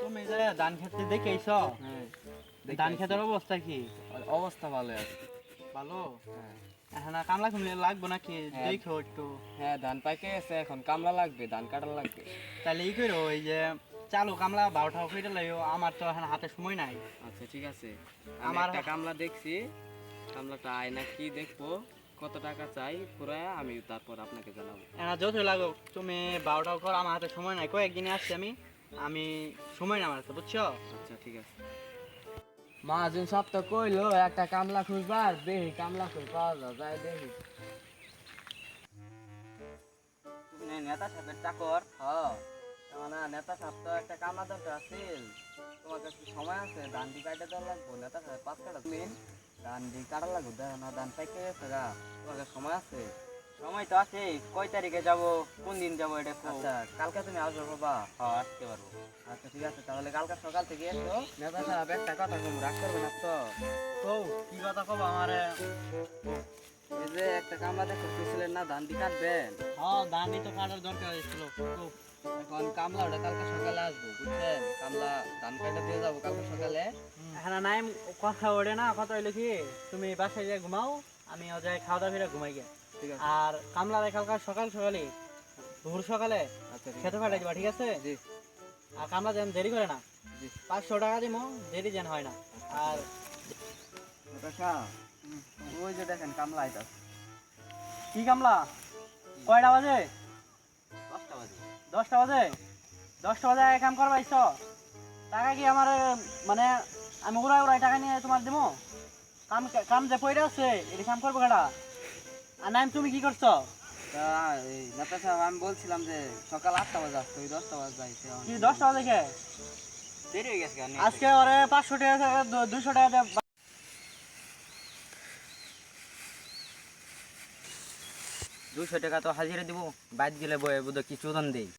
তুমি যে ধান খেতে দেখেছ, ধান খেতের অবস্থা কি? অবস্থা ভালো আছে। ভালো। হ্যাঁ এখন আর কামলা কুমলে লাগবো নাকি? হ্যাঁ। দেখো একটু। হ্যাঁ, ধান পাইকে গেছে, এখন কামলা লাগবে, ধান কাটা লাগবে। তাহলে ই করো, ওই যে চালু কামলা 12টা করে লাইও, আমার তো এখন হাতে সময় নাই। আচ্ছা ঠিক আছে, আমি আমার একটা কামলা দেখছি, কামলাটা আয়না কি দেখবো, কত টাকা চাই পুরায়া আমি তারপর আপনাকে জানাবো। এনা যতই লাগুক তুমি 12টা কর, আমার হাতে সময় নাই, কয়েকদিনে আসছি আমি। আমি সময় না আমার হাতে, বুঝছো? আচ্ছা ঠিক আছে। মহাজন সব তো কইলো একটা কামলা খুঁজবার, দেখি কামলা কই পাওয়া যায় দেখি। তুমি নেতা সাহেবের চাকর? হ্যাঁ, মানে নেতা সাহেব তো একটা কামলা দরকার আছিল, তোমার কাছে কি সময় আছে? ধান দি কাটা দেওয়া লাগবো, নেতা সাহেব 5 কাটা দিন ধান দি কাটা লাগবো, দেখো না ধান পাইকে গেছে গা, তোমার কাছে সময় আছে? সময় তো আছে, কয় তারিখে যাব, কোন দিন যাব এটা কও। আচ্ছা কালকে তুমি আসবে বাবা? হ্যাঁ, আসতে পারবো। আচ্ছা ঠিক আছে, তাহলে কালকে সকাল থেকে এসো। নেতা সাহেব একটা কথা কম, রাগ করবে না তো? কও, কি কথা কব আমারে? এই যে একটা কামলা দেখে কইছিলেন না ধান দি কাটবেন, হ্যাঁ, ধানই তো কাটার দরকার ছিল। কও। এখন কামলা ওটা কালকে সকালে আসবো, বুঝছেন? কামলা ধান কাটা দিয়ে যাবো কালকে সকালে। এখন নাই কথা ওঠে না, কথা হইলো কি, তুমি বাসায় গিয়ে ঘুমাও, আমি যাই খাওয়া দাওয়া ফিরে ঘুমাই গিয়া। ঠিক আছে। আর কামলা কালকা সকাল সকালে, ভোর সকালে আচ্ছা ঠিক খেতে আছে। পাঠাই দিবা, ঠিক আছে? জি আর কামলা যেন দেরি করে না, জি। 500 টাকা দিব, দেরি যেন হয় না। আর নেতা সাহেব, ওই যে দেখেন কামলা এটা। কি কামলা? কয়টা বাজে? 10টা বাজে। 10টা বাজে? 10টা বাজে এক কাম করবা ইচ্ছ? টাকা কি আমার, মানে আমি উড়াই উড়াই টাকা নিয়ে তোমার দিব? কাম কাম যে পয়রা আছে, এটা কাম করবো কেডা? আর নাইম তুমি কি করছো? তা এই নেতা সাহেব আমি বলছিলাম যে সকাল 8টা বাজে আসতো, ওই 10টা বাজে যাইছে। কি 10টা বাজে কে? দেরি হয়ে গেছে। আজকে ওরে 500 টাকা 200 টাকা দে। 200 টাকা তো হাজিরা দিব, বাইর গেলে বয়ে বুধ কিছু দান দেই।